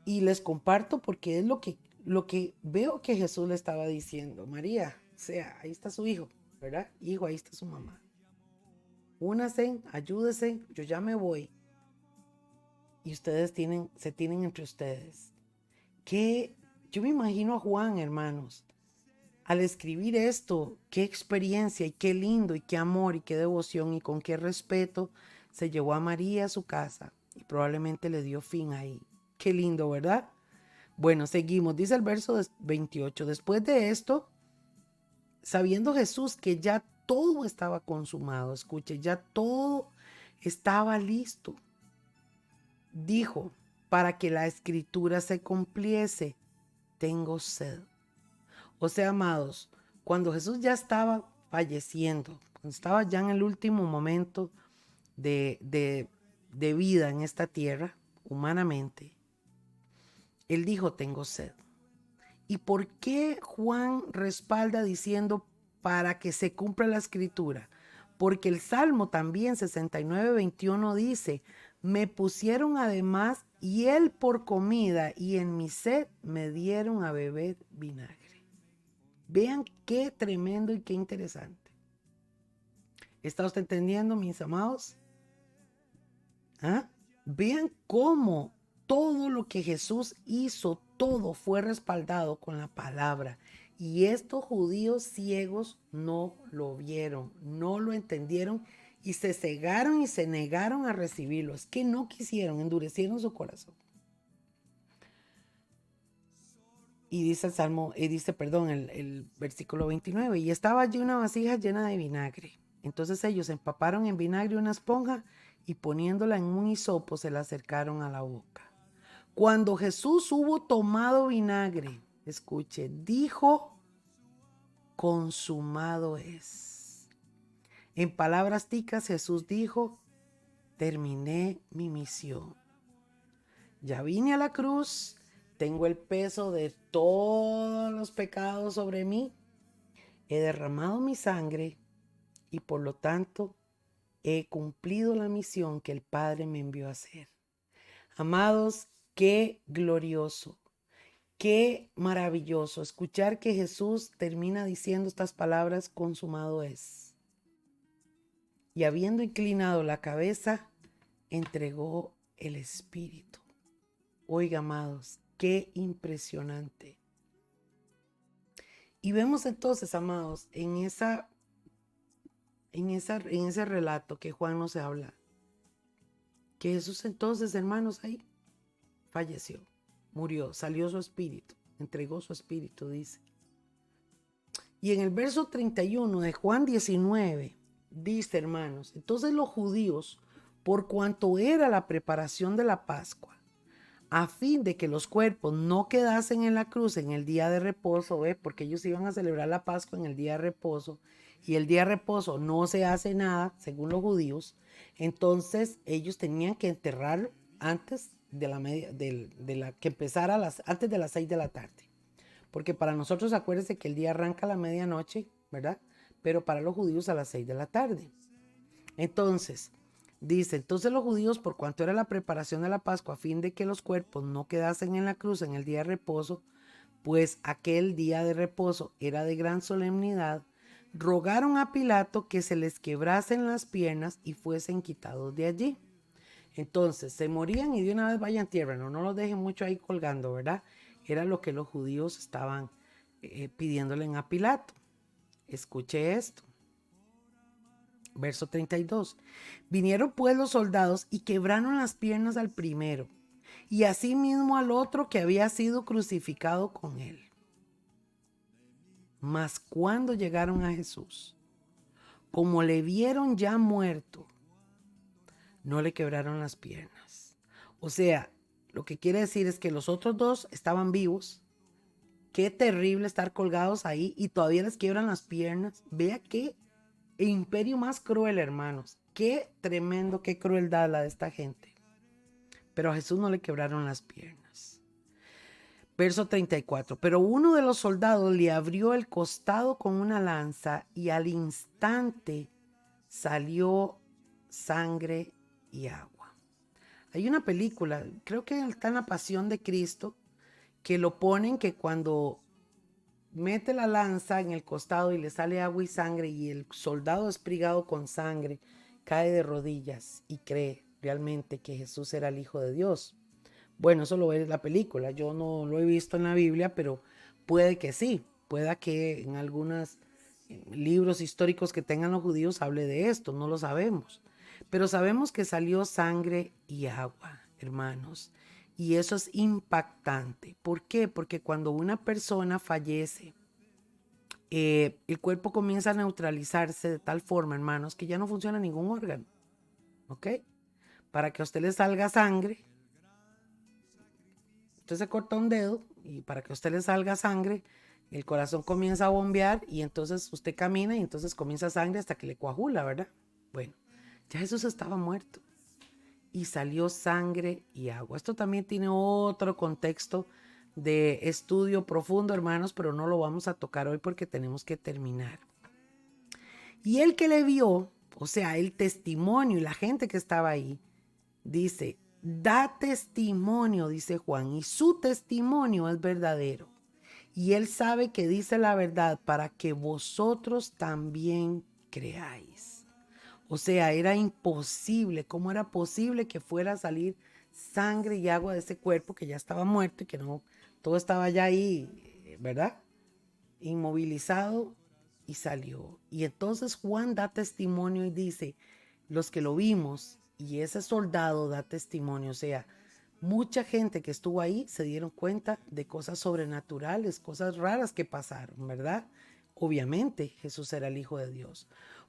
Y les comparto porque es lo que veo que Jesús le estaba diciendo. María, o sea, ahí está su hijo, ¿verdad? Hijo, ahí está su mamá. Únanse, ayúdense, yo ya me voy. Y ustedes se tienen entre ustedes. Que yo me imagino a Juan, hermanos, al escribir esto, qué experiencia y qué lindo y qué amor y qué devoción y con qué respeto se llevó a María a su casa y probablemente le dio fin ahí. Qué lindo, ¿verdad? Bueno, seguimos. Dice el verso 28. Después de esto, sabiendo Jesús que ya todo estaba consumado, escuche, ya todo estaba listo, dijo, para que la escritura se cumpliese, tengo sed. O sea, amados, cuando Jesús ya estaba falleciendo, cuando estaba ya en el último momento de vida en esta tierra, humanamente, Él dijo, tengo sed. ¿Y por qué Juan respalda diciendo para que se cumpla la escritura? Porque el Salmo también 69:21 dice, me pusieron además hiel por comida y en mi sed me dieron a beber vinagre. Vean qué tremendo y qué interesante. ¿Está usted entendiendo, mis amados? ¿Ah? Vean cómo todo lo que Jesús hizo, todo fue respaldado con la palabra. Y estos judíos ciegos no lo vieron, no lo entendieron y se cegaron y se negaron a recibirlo. Es que no quisieron, endurecieron su corazón. Y dice el Salmo, el versículo 29, y estaba allí una vasija llena de vinagre. Entonces ellos empaparon en vinagre una esponja y poniéndola en un hisopo se la acercaron a la boca. Cuando Jesús hubo tomado vinagre, escuche, dijo, consumado es. En palabras ticas, Jesús dijo, terminé mi misión. Ya vine a la cruz, tengo el peso de todos los pecados sobre mí, he derramado mi sangre y por lo tanto he cumplido la misión que el Padre me envió a hacer. Amados, qué glorioso, qué maravilloso escuchar que Jesús termina diciendo estas palabras, consumado es. Y habiendo inclinado la cabeza, entregó el Espíritu. Oiga, amados, qué impresionante. Y vemos entonces, amados, en ese relato que Juan nos habla, que Jesús entonces, hermanos, ahí falleció, murió, salió su espíritu, entregó su espíritu, dice. Y en el verso 31 de Juan 19, dice, hermanos, entonces los judíos, por cuanto era la preparación de la Pascua, a fin de que los cuerpos no quedasen en la cruz en el día de reposo, porque ellos iban a celebrar la Pascua en el día de reposo, y el día de reposo no se hace nada, según los judíos, entonces ellos tenían que enterrarlo antes que empezara antes de las 6 de la tarde. Porque para nosotros, acuérdense que el día arranca a la medianoche, ¿verdad? Pero para los judíos a las 6 de la tarde. Entonces, dice, entonces los judíos, por cuanto era la preparación de la Pascua, a fin de que los cuerpos no quedasen en la cruz en el día de reposo, pues aquel día de reposo era de gran solemnidad, rogaron a Pilato que se les quebrasen las piernas y fuesen quitados de allí. Entonces, se morían y de una vez vayan tierra, no los dejen mucho ahí colgando, ¿verdad? Era lo que los judíos estaban pidiéndole a Pilato. Escuche esto. Verso 32. Vinieron pues los soldados y quebraron las piernas al primero y asimismo al otro que había sido crucificado con él. Mas cuando llegaron a Jesús, como le vieron ya muerto, no le quebraron las piernas. O sea, lo que quiere decir es que los otros dos estaban vivos, Qué terrible estar colgados ahí y todavía les quiebran las piernas. Vea qué imperio más cruel, hermanos. Qué tremendo, qué crueldad la de esta gente. Pero a Jesús no le quebraron las piernas. Verso 34. Pero uno de los soldados le abrió el costado con una lanza y al instante salió sangre y agua. Hay una película, creo que está en La Pasión de Cristo, que lo ponen que cuando mete la lanza en el costado y le sale agua y sangre y el soldado esprigado con sangre cae de rodillas y cree realmente que Jesús era el Hijo de Dios. Bueno, eso lo ve en la película, yo no lo he visto en la Biblia, pero puede que sí, pueda que en algunos libros históricos que tengan los judíos hable de esto, no lo sabemos. Pero sabemos que salió sangre y agua, hermanos. Y eso es impactante. ¿Por qué? Porque cuando una persona fallece, el cuerpo comienza a neutralizarse de tal forma, hermanos, que ya no funciona ningún órgano. ¿Ok? Para que a usted le salga sangre, usted se corta un dedo y para que a usted le salga sangre, el corazón comienza a bombear y entonces usted camina y entonces comienza sangre hasta que le coagula, ¿verdad? Bueno, ya Jesús estaba muerto y salió sangre y agua. Esto también tiene otro contexto de estudio profundo, hermanos, pero no lo vamos a tocar hoy porque tenemos que terminar. Y el que le vio, o sea, el testimonio y la gente que estaba ahí, dice, da testimonio, dice Juan, y su testimonio es verdadero. Y él sabe que dice la verdad para que vosotros también creáis. O sea, era imposible. ¿Cómo era posible que fuera a salir sangre y agua de ese cuerpo que ya estaba muerto y que no, todo estaba ya ahí, ¿verdad? Inmovilizado y salió. Y entonces Juan da testimonio y dice, los que lo vimos, y ese soldado da testimonio, o sea, mucha gente que estuvo ahí se dieron cuenta de cosas sobrenaturales, cosas raras que pasaron, ¿verdad? Obviamente Jesús era el Hijo de Dios,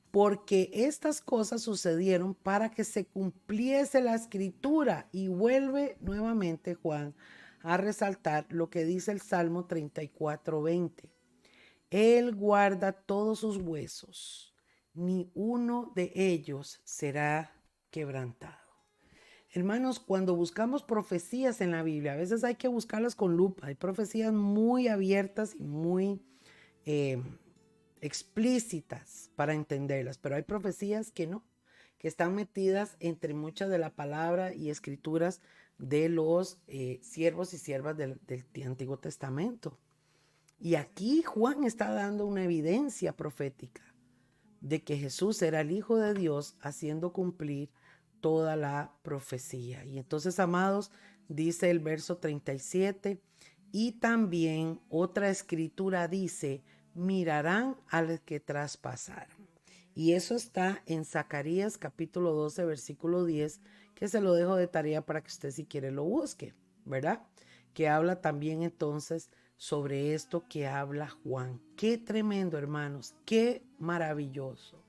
porque estas cosas sucedieron para que se cumpliese la escritura. Y vuelve nuevamente Juan a resaltar lo que dice el Salmo 34:20. Él guarda todos sus huesos, ni uno de ellos será quebrantado. Hermanos, cuando buscamos profecías en la Biblia, a veces hay que buscarlas con lupa. Hay profecías muy abiertas y muy eh, explícitas para entenderlas, pero hay profecías que no, que están metidas entre muchas de la palabra y escrituras de los siervos y siervas del Antiguo Testamento. Y aquí Juan está dando una evidencia profética de que Jesús era el Hijo de Dios haciendo cumplir toda la profecía. Y entonces, amados, dice el verso 37, y también otra escritura dice, mirarán al que traspasaron. Y eso está en Zacarías capítulo 12, versículo 10, que se lo dejo de tarea para que usted si quiere lo busque, ¿verdad? Que habla también entonces sobre esto que habla Juan. Qué tremendo, hermanos, qué maravilloso.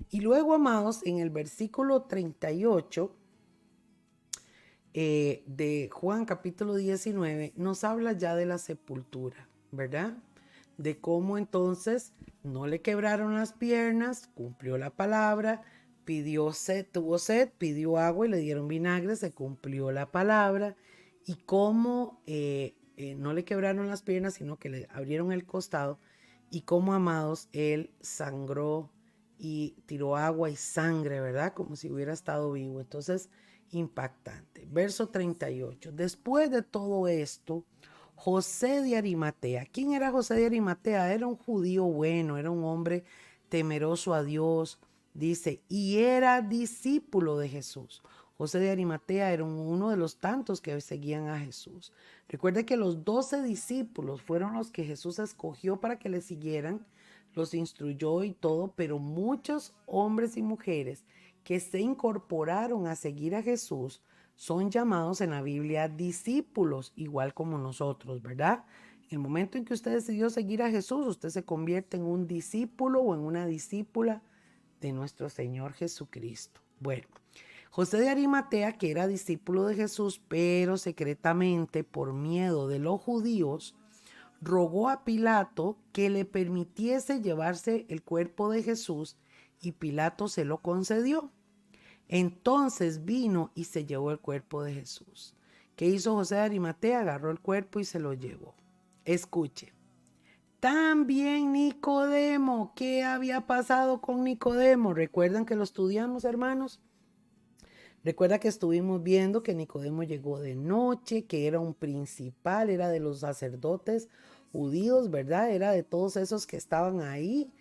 Y luego, amados, en el versículo 38 de Juan capítulo 19, nos habla ya de la sepultura, ¿verdad? De cómo entonces no le quebraron las piernas, cumplió la palabra, pidió sed, tuvo sed, pidió agua y le dieron vinagre, se cumplió la palabra, y cómo no le quebraron las piernas, sino que le abrieron el costado, y cómo, amados, él sangró y tiró agua y sangre, ¿verdad? Como si hubiera estado vivo. Entonces, impactante. Verso 38. Después de todo esto, José de Arimatea. ¿Quién era José de Arimatea? Era un judío bueno, era un hombre temeroso a Dios, dice, y era discípulo de Jesús. José de Arimatea era uno de los tantos que seguían a Jesús. Recuerde que los 12 discípulos fueron los que Jesús escogió para que le siguieran, los instruyó y todo, pero muchos hombres y mujeres que se incorporaron a seguir a Jesús son llamados en la Biblia discípulos, igual como nosotros, ¿verdad? En el momento en que usted decidió seguir a Jesús, usted se convierte en un discípulo o en una discípula de nuestro Señor Jesucristo. Bueno, José de Arimatea, que era discípulo de Jesús, pero secretamente por miedo de los judíos, rogó a Pilato que le permitiese llevarse el cuerpo de Jesús y Pilato se lo concedió. Entonces vino y se llevó el cuerpo de Jesús. ¿Qué hizo José de Arimatea? Agarró el cuerpo y se lo llevó. Escuche. También Nicodemo. ¿Qué había pasado con Nicodemo? ¿Recuerdan que lo estudiamos, hermanos? Recuerda que estuvimos viendo que Nicodemo llegó de noche, que era un principal, era de los sacerdotes judíos, ¿verdad? Era de todos esos que estaban ahí.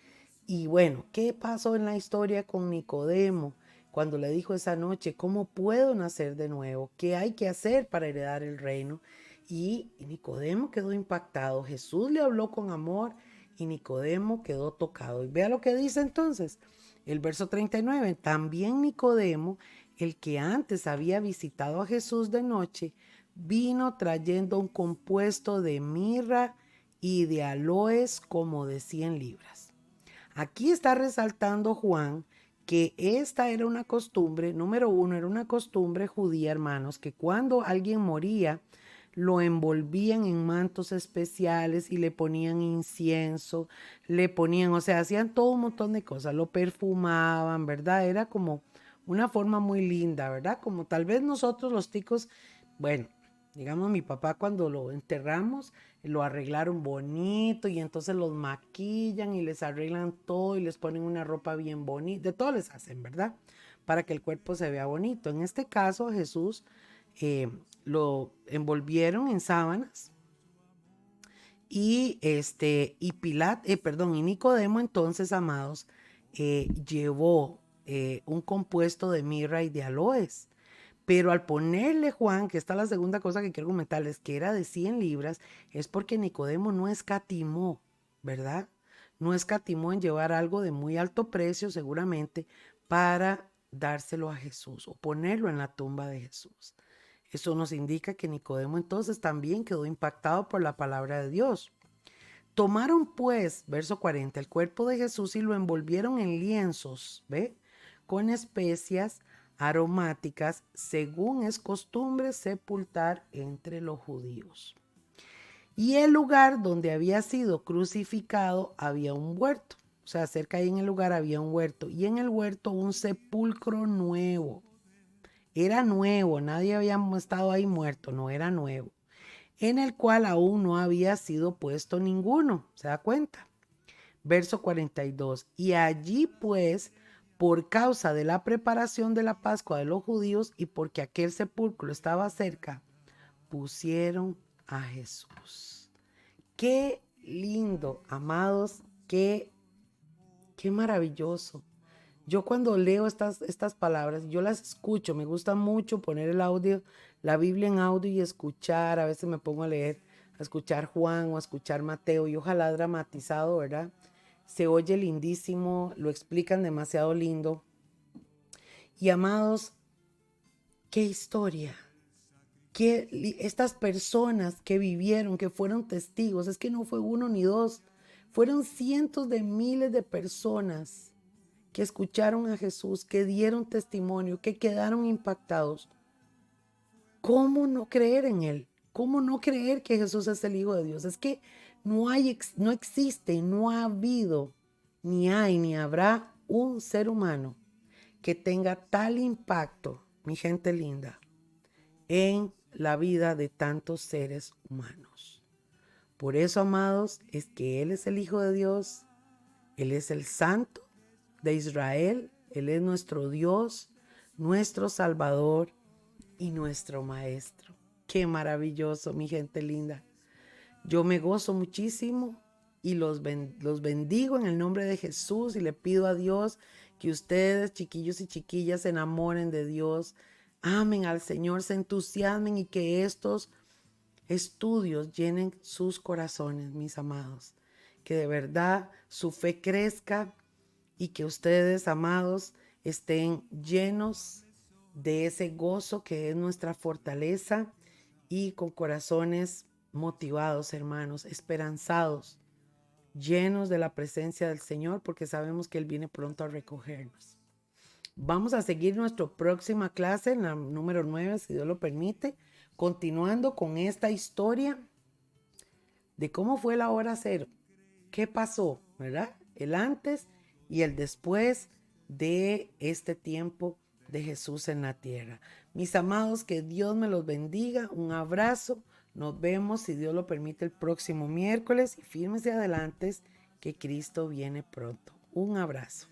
Y bueno, ¿qué pasó en la historia con Nicodemo? Cuando le dijo esa noche, ¿cómo puedo nacer de nuevo? ¿Qué hay que hacer para heredar el reino? Y Nicodemo quedó impactado. Jesús le habló con amor y Nicodemo quedó tocado. Y vea lo que dice entonces el verso 39. También Nicodemo, el que antes había visitado a Jesús de noche, vino trayendo un compuesto de mirra y de aloes como de 100 libras. Aquí está resaltando Juan que esta era una costumbre, número uno, era una costumbre judía, hermanos, que cuando alguien moría, lo envolvían en mantos especiales y le ponían incienso, le ponían, o sea, hacían todo un montón de cosas, lo perfumaban, ¿verdad? Era como una forma muy linda, ¿verdad? Como tal vez nosotros los ticos, bueno, digamos mi papá cuando lo enterramos, lo arreglaron bonito y entonces los maquillan y les arreglan todo y les ponen una ropa bien bonita, de todo les hacen, ¿verdad? Para que el cuerpo se vea bonito. En este caso, Jesús lo envolvieron en sábanas y y Nicodemo entonces, amados, llevó un compuesto de mirra y de aloes. Pero al ponerle Juan, que esta es la segunda cosa que quiero comentarles, que era de 100 libras, es porque Nicodemo no escatimó, ¿verdad? No escatimó en llevar algo de muy alto precio, seguramente, para dárselo a Jesús o ponerlo en la tumba de Jesús. Eso nos indica que Nicodemo entonces también quedó impactado por la palabra de Dios. Tomaron pues, verso 40, el cuerpo de Jesús y lo envolvieron en lienzos, ¿ve? Con especias aromáticas, según es costumbre sepultar entre los judíos. Y el lugar donde había sido crucificado había un huerto. O sea, cerca ahí en el lugar había un huerto. Y en el huerto un sepulcro nuevo. Era nuevo, nadie había estado ahí muerto, no era nuevo. En el cual aún no había sido puesto ninguno. ¿Se da cuenta? Verso 42. Y allí pues, por causa de la preparación de la Pascua de los judíos y porque aquel sepulcro estaba cerca, pusieron a Jesús. Qué lindo, amados, qué maravilloso. Yo cuando leo estas palabras, yo las escucho, me gusta mucho poner el audio, la Biblia en audio y escuchar, a veces me pongo a leer, a escuchar Juan o a escuchar Mateo y ojalá dramatizado, ¿verdad? Se oye lindísimo, lo explican demasiado lindo. Y amados, qué historia, estas personas que vivieron, que fueron testigos, es que no fue uno ni dos, fueron cientos de miles de personas que escucharon a Jesús, que dieron testimonio, que quedaron impactados. ¿Cómo no creer en Él? ¿Cómo no creer que Jesús es el Hijo de Dios? Es que no existe, no ha habido, ni hay, ni habrá un ser humano que tenga tal impacto, mi gente linda, en la vida de tantos seres humanos. Por eso, amados, es que Él es el Hijo de Dios, Él es el Santo de Israel, Él es nuestro Dios, nuestro Salvador y nuestro Maestro. Qué maravilloso, mi gente linda. Yo me gozo muchísimo y los bendigo en el nombre de Jesús y le pido a Dios que ustedes, chiquillos y chiquillas, se enamoren de Dios, amen al Señor, se entusiasmen y que estos estudios llenen sus corazones, mis amados. Que de verdad su fe crezca y que ustedes, amados, estén llenos de ese gozo que es nuestra fortaleza y con corazones motivados, hermanos, esperanzados, llenos de la presencia del Señor, porque sabemos que Él viene pronto a recogernos. Vamos a seguir nuestra próxima clase, en la número 9, si Dios lo permite, continuando con esta historia de cómo fue la hora cero, qué pasó, ¿verdad? El antes y el después de este tiempo de Jesús en la tierra. Mis amados, que Dios me los bendiga. Un abrazo. Nos vemos, si Dios lo permite, el próximo miércoles. Y fírmense adelante, que Cristo viene pronto. Un abrazo.